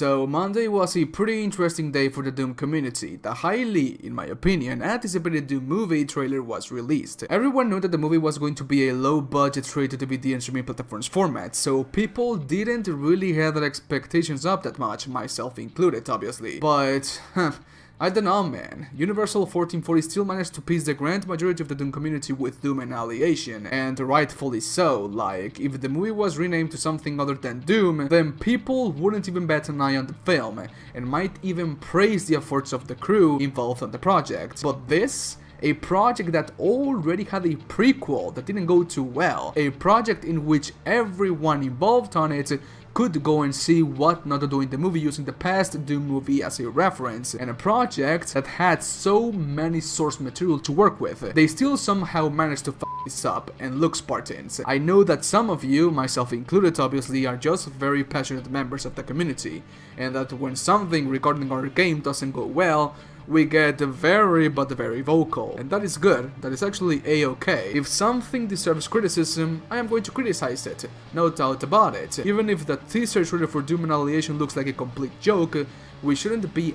So Monday was a pretty interesting day for the Doom community. The highly, in my opinion, anticipated Doom movie trailer was released. Everyone knew that the movie was going to be a low-budget straight-to-DVD and streaming platforms format, so people didn't really have their expectations up that much, myself included obviously. But, I don't know, man. Universal 1440 still managed to piece the grand majority of the Doom community with Doom Annihilation, and rightfully so. Like, if the movie was renamed to something other than Doom, then people wouldn't even bat an eye on the film, and might even praise the efforts of the crew involved on the project. But this? A project that already had a prequel that didn't go too well, a project in which everyone involved on it could go and see what not to do in the movie using the past Doom movie as a reference, and a project that had so many source material to work with. They still somehow managed to f this up and look Spartans. I know that some of you, myself included obviously, are just very passionate members of the community, and that when something regarding our game doesn't go well, we get very vocal, and that is good. That is actually a-okay. If something deserves criticism, I am going to criticize it, no doubt about it. Even if the teaser trailer for Doom Annihilation looks like a complete joke, we shouldn't be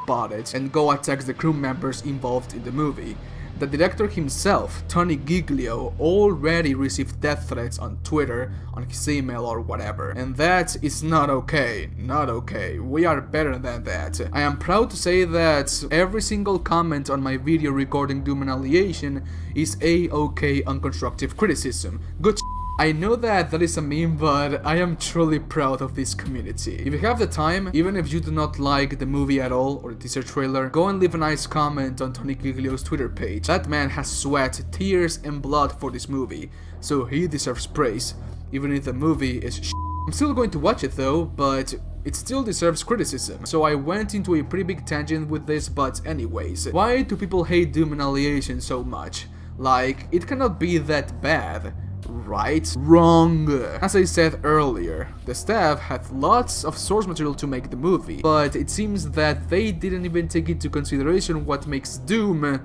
about it and go attack the crew members involved in the movie. The director himself, Tony Giglio, already received death threats on Twitter, on his email or whatever, and that is not okay, not okay. We are better than that. I am proud to say that every single comment on my video regarding Doom Annihilation is a-okay unconstructive criticism. Good I know that is a meme, but I am truly proud of this community. If you have the time, even if you do not like the movie at all or the teaser trailer, go and leave a nice comment on Tony Giglio's Twitter page. That man has sweat, tears and blood for this movie, so he deserves praise, even if the movie is sh**. I'm still going to watch it though, but it still deserves criticism. So I went into a pretty big tangent with this, but anyways, why do people hate Doom Annihilation so much? Like, it cannot be that bad. Right? Wrong. As I said earlier, the staff had lots of source material to make the movie, but it seems that they didn't even take into consideration what makes Doom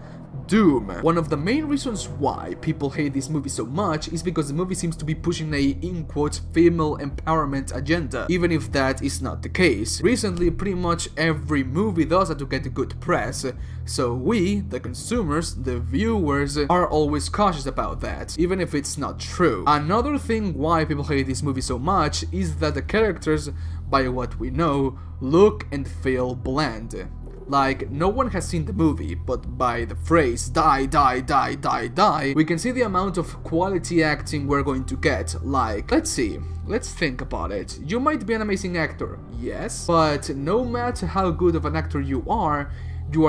Doom. One of the main reasons why people hate this movie so much is because the movie seems to be pushing a, in quotes, female empowerment agenda, even if that is not the case. Recently, pretty much every movie does that to get good press, so we, the consumers, the viewers, are always cautious about that, even if it's not true. Another thing why people hate this movie so much is that the characters, by what we know, look and feel bland. Like, no one has seen the movie, but by the phrase die, die, die, die, die, we can see the amount of quality acting we're going to get. Like, let's think about it. You might be an amazing actor, yes, but no matter how good of an actor you are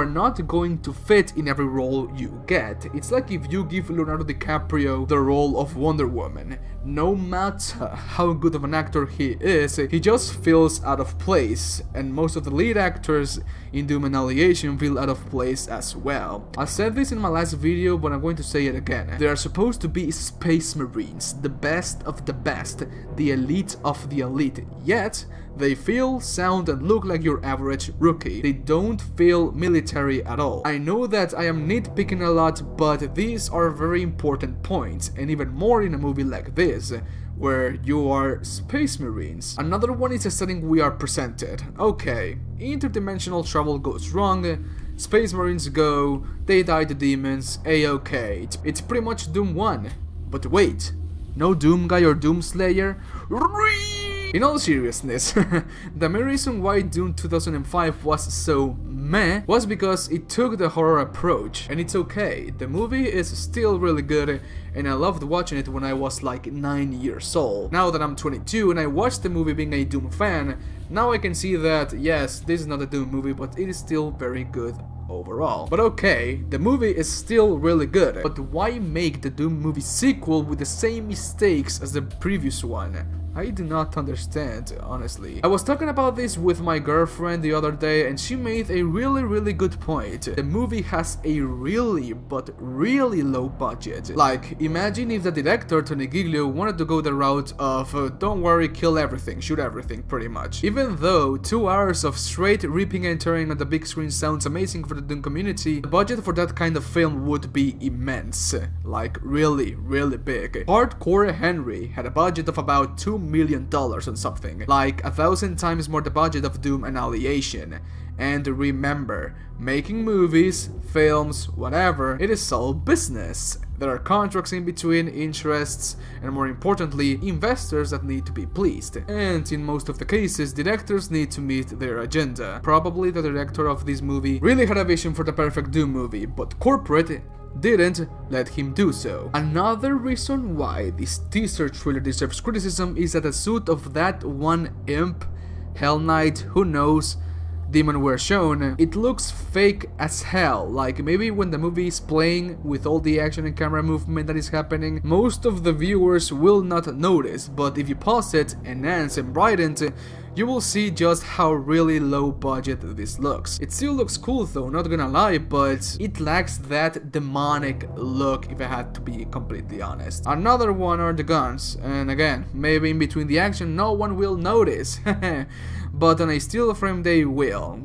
not going to fit in every role you get. It's like if you give Leonardo DiCaprio the role of Wonder Woman. No matter how good of an actor he is, he just feels out of place, and most of the lead actors in Doom Annihilation feel out of place as well. I said this in my last video, but I'm going to say it again. They are supposed to be space marines, the best of the best, the elite of the elite, yet they feel, sound and look like your average rookie. They don't feel military at all. I know that I am nitpicking a lot, but these are very important points, and even more in a movie like this, where you are space marines. Another one is the setting we are presented. Okay, interdimensional travel goes wrong, space marines go, they die to demons, a-okay. It's pretty much Doom 1. But wait, no Doomguy or Doomslayer? In all seriousness, the main reason why Doom 2005 was so meh was because it took the horror approach, and it's okay. The movie is still really good, and I loved watching it when I was like 9 years old. Now that I'm 22 and I watched the movie being a Doom fan, now I can see that yes, this is not a Doom movie, but it is still very good overall. But okay, the movie is still really good, but why make the Doom movie sequel with the same mistakes as the previous one? I do not understand, honestly. I was talking about this with my girlfriend the other day, and she made a really good point. The movie has a really low budget. Like, imagine if the director, Tony Giglio, wanted to go the route of don't worry, kill everything, shoot everything, pretty much. Even though 2 hours of straight ripping and tearing on the big screen sounds amazing for the Doom community, the budget for that kind of film would be immense. Like, really big. Hardcore Henry had a budget of about $2 $2 million on something, like 1,000 times more the budget of Doom Annihilation. And remember, making movies, films, whatever, it is all business. There are contracts in between, interests, and more importantly, investors that need to be pleased. And in most of the cases, directors need to meet their agenda. Probably the director of this movie really had a vision for the perfect Doom movie, but corporate didn't let him do so. Another reason why this teaser trailer deserves criticism is that the suit of that one imp, Hell Knight, who knows, demon were shown, it looks fake as hell. Like, maybe when the movie is playing with all the action and camera movement that is happening, most of the viewers will not notice, but if you pause it, enhance and brighten it, you will see just how really low budget this looks. It still looks cool though, not gonna lie, but it lacks that demonic look if I had to be completely honest. Another one are the guns, and again, maybe in between the action no one will notice, but on a still frame they will.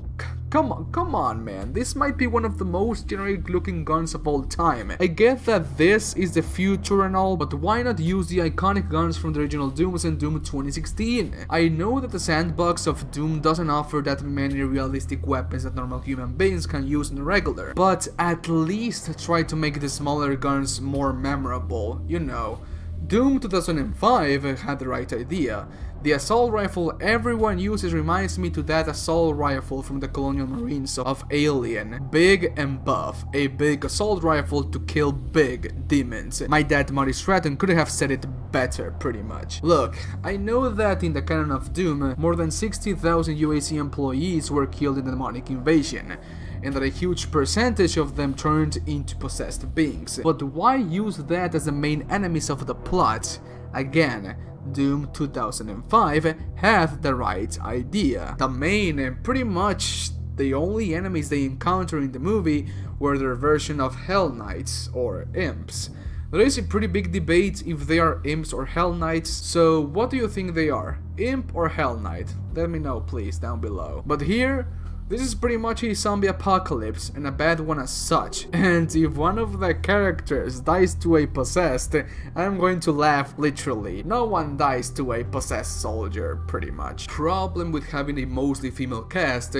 Come on, man, this might be one of the most generic looking guns of all time. I get that this is the future and all, but why not use the iconic guns from the original Dooms and Doom 2016? I know that the sandbox of Doom doesn't offer that many realistic weapons that normal human beings can use on the regular, but at least try to make the smaller guns more memorable, you know. Doom 2005 had the right idea. The assault rifle everyone uses reminds me to that assault rifle from the Colonial Marines of Alien. Big and buff. A big assault rifle to kill big demons. My dad Marty Stratton could have said it better, pretty much. Look, I know that in the canon of Doom, more than 60,000 UAC employees were killed in the demonic invasion, and that a huge percentage of them turned into possessed beings. But why use that as the main enemies of the plot? Again, Doom 2005 had the right idea. The main and pretty much the only enemies they encounter in the movie were their version of Hell Knights or imps. There is a pretty big debate if they are imps or Hell Knights, so what do you think they are? Imp or Hell Knight? Let me know please down below. But here, this is pretty much a zombie apocalypse, and a bad one as such. And if one of the characters dies to a possessed, I'm going to laugh literally. No one dies to a possessed soldier, pretty much. Problem with having a mostly female cast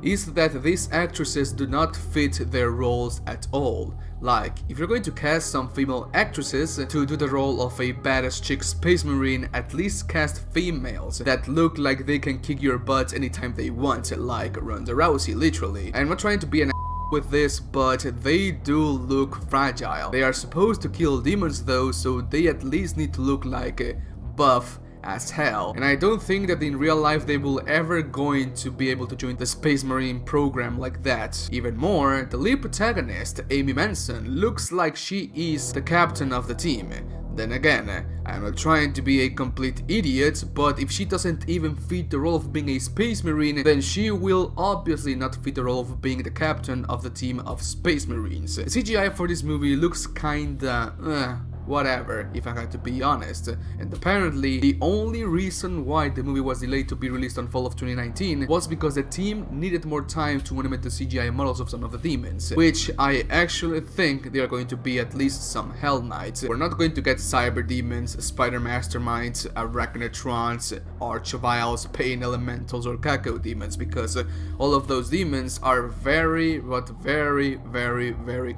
is that these actresses do not fit their roles at all. Like, if you're going to cast some female actresses to do the role of a badass chick space marine, at least cast females that look like they can kick your butt anytime they want, like Ronda Rousey, literally. I'm not trying to be an with this, but they do look fragile. They are supposed to kill demons though, so they at least need to look like buff as hell, and I don't think that in real life they will ever going to be able to join the Space Marine program like that. Even more, the lead protagonist, Amy Manson, looks like she is the captain of the team. Then again, I'm not trying to be a complete idiot, but if she doesn't even fit the role of being a Space Marine, then she will obviously not fit the role of being the captain of the team of Space Marines. The CGI for this movie looks kinda whatever, if I had to be honest, and apparently the only reason why the movie was delayed to be released on fall of 2019 was because the team needed more time to animate the CGI models of some of the demons, which I actually think they are going to be at least some Hell Knights. We're not going to get Cyber Demons, Spider Masterminds, Arachnatrons, Archviles, Pain Elementals, or Kako Demons, because all of those demons are very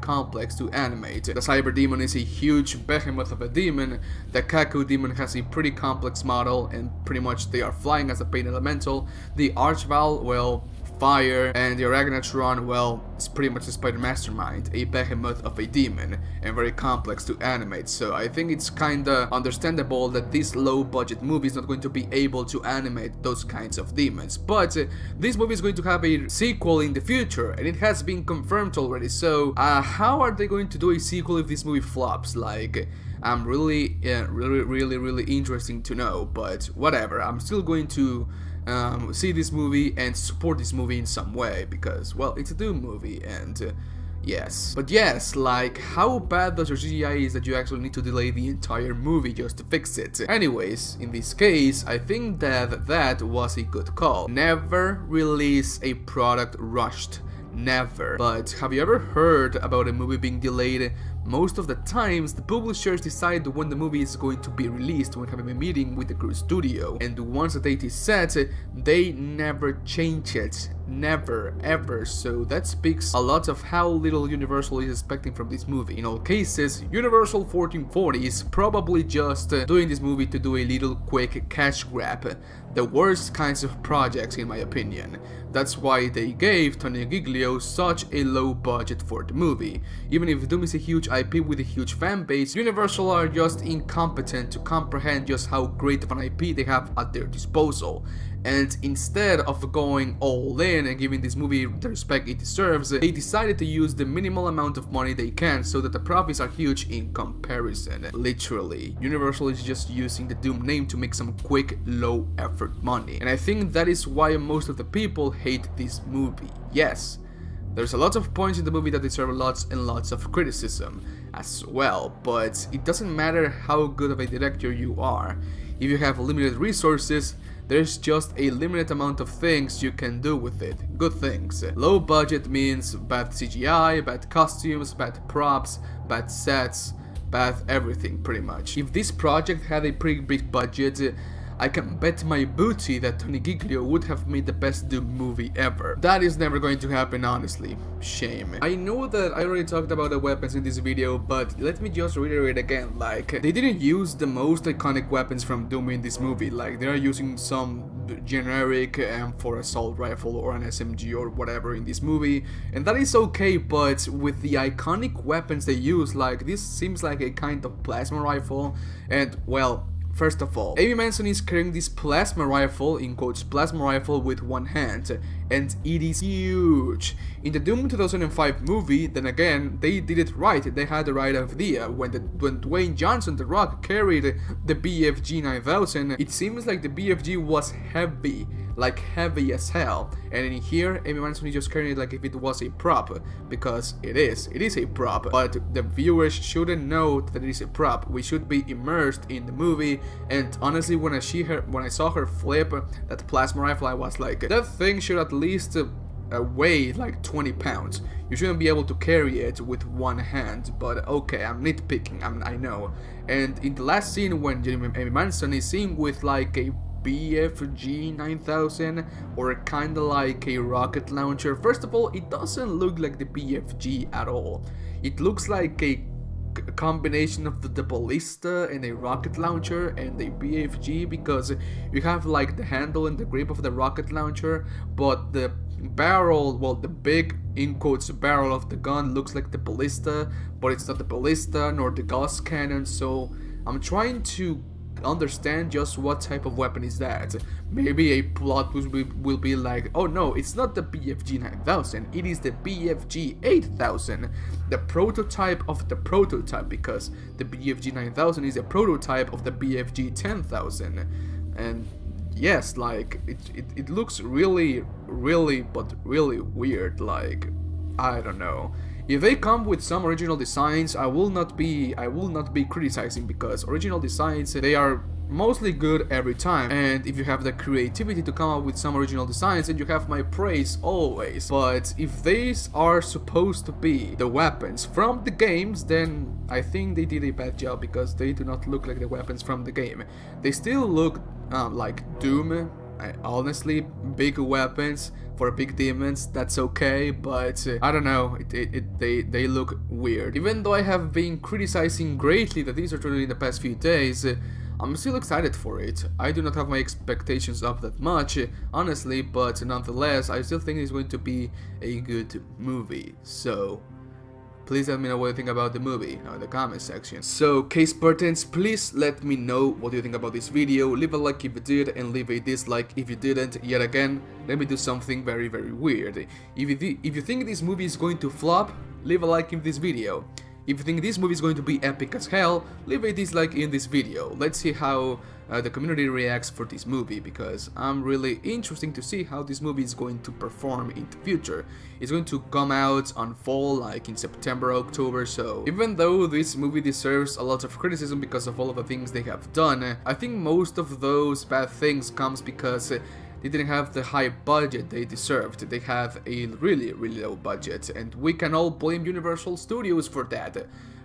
complex to animate. The Cyber Demon is a huge behemoth of a demon. The Kaku demon has a pretty complex model, and pretty much they are flying as a pain elemental. The Archval, well, fire, and the Arachnatron, well, it's pretty much a Spider Mastermind, a behemoth of a demon, and very complex to animate. So I think it's kinda understandable that this low budget movie is not going to be able to animate those kinds of demons. But this movie is going to have a sequel in the future, and it has been confirmed already. So how are they going to do a sequel if this movie flops? Like, I'm really interesting to know, but whatever, I'm still going to see this movie and support this movie in some way, because, well, it's a Doom movie, and yes. But yes, like, how bad does your CGI is that you actually need to delay the entire movie just to fix it? Anyways, in this case, I think that was a good call. Never release a product rushed. Never. But have you ever heard about a movie being delayed Most of the times, the publishers decide when the movie is going to be released when having a meeting with the crew studio, and once the date is set, they never change it. Never, ever. So that speaks a lot of how little Universal is expecting from this movie. In all cases, Universal 1440 is probably just doing this movie to do a little quick cash grab. The worst kinds of projects, in my opinion. That's why they gave Tony Giglio such a low budget for the movie. Even if Doom is a huge IP with a huge fan base, Universal are just incompetent to comprehend just how great of an IP they have at their disposal. And instead of going all in and giving this movie the respect it deserves, they decided to use the minimal amount of money they can so that the profits are huge in comparison. Literally, Universal is just using the Doom name to make some quick, low effort money. And I think that is why most of the people hate this movie. Yes, there's a lot of points in the movie that deserve lots and lots of criticism as well, but it doesn't matter how good of a director you are. If you have limited resources, there's just a limited amount of things you can do with it. Good things. Low budget means bad CGI, bad costumes, bad props, bad sets, bad everything pretty much. If this project had a pretty big budget, I can bet my booty that Tony Giglio would have made the best Doom movie ever. That is never going to happen, honestly. Shame. I know that I already talked about the weapons in this video, but let me just reiterate again, like, they didn't use the most iconic weapons from Doom in this movie. Like, they are using some generic M4 assault rifle or an SMG or whatever in this movie, and that is okay, but with the iconic weapons they use, like, this seems like a kind of plasma rifle, and, well, first of all, Amy Manson is carrying this plasma rifle, in quotes, plasma rifle with one hand, and it is huge. In the Doom 2005 movie, then again, they did it right, they had the right idea. When Dwayne Johnson, The Rock, carried the BFG 9000, it seems like the BFG was heavy, like heavy as hell, and in here, Amy Manson is just carrying it like if it was a prop, because it is a prop, but the viewers shouldn't know that it is a prop. We should be immersed in the movie, and honestly, when I saw her flip that plasma rifle, I was like, that thing should at least weigh like 20 pounds. You shouldn't be able to carry it with one hand, but okay, I'm nitpicking, I know. And in the last scene when Amy Manson is seen with like a BFG 9000 or kinda like a rocket launcher. First of all, it doesn't look like the BFG at all. It looks like a combination of the ballista and a rocket launcher and a BFG, because you have like the handle and the grip of the rocket launcher, but the barrel, well, the big in quotes barrel of the gun looks like the ballista, but it's not the ballista nor the gauss cannon. So I'm trying to understand just what type of weapon is that. Maybe a plot will be like, oh no, it's not the BFG 9000, it is the BFG 8000, the prototype of the prototype, because the BFG 9000 is a prototype of the BFG 10000. And yes, like it looks really weird. Like, I don't know. If they come with some original designs, I will not be criticizing, because original designs, they are mostly good every time, and if you have the creativity to come up with some original designs, then you have my praise always. But if these are supposed to be the weapons from the games, then I think they did a bad job, because they do not look like the weapons from the game. They still look like Doom. Honestly, big weapons for big demons, that's okay, but I don't know, they look weird. Even though I have been criticizing greatly that these are trailer in the past few days, I'm still excited for it. I do not have my expectations up that much, honestly, but nonetheless, I still think it's going to be a good movie. So please let me know what you think about the movie in the comment section. So, case Spartans, please let me know what you think about this video. Leave a like if you did, and leave a dislike if you didn't. Yet again, let me do something very weird. If you think this movie is going to flop, leave a like in this video. If you think this movie is going to be epic as hell, leave a dislike in this video. Let's see how the community reacts for this movie, because I'm really interested to see how this movie is going to perform in the future. It's going to come out on fall, like in September, October, so even though this movie deserves a lot of criticism because of all of the things they have done, I think most of those bad things comes because they didn't have the high budget they deserved. They have a really low budget, and we can all blame Universal Studios for that.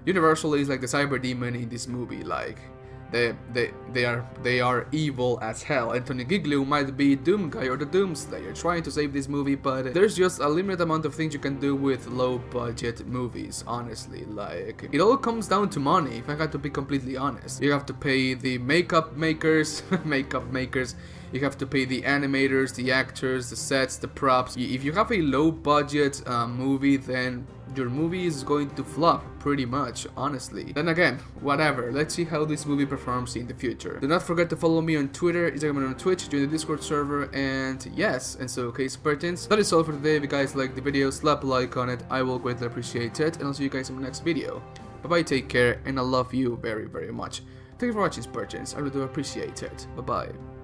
Universal is like the cyber demon in this movie, like they are evil as hell. Anthony Giglio might be Doomguy or the Doomslayer trying to save this movie, but there's just a limited amount of things you can do with low budget movies, honestly. Like, it all comes down to money, if I got to be completely honest. You have to pay the makeup makers, you have to pay the animators, the actors, the sets, the props. If you have a low budget movie, then your movie is going to flop, pretty much, honestly. Then again, whatever, let's see how this movie performs in the future. Do not forget to follow me on Twitter, Instagram, and on Twitch, join the Discord server, and yes, and so okay, Spartans, that is all for today. If you guys liked the video, slap a like on it, I will greatly appreciate it, and I'll see you guys in the next video. Bye bye, take care, and I love you very, very much. Thank you for watching, Spartans, I really do appreciate it. Bye bye.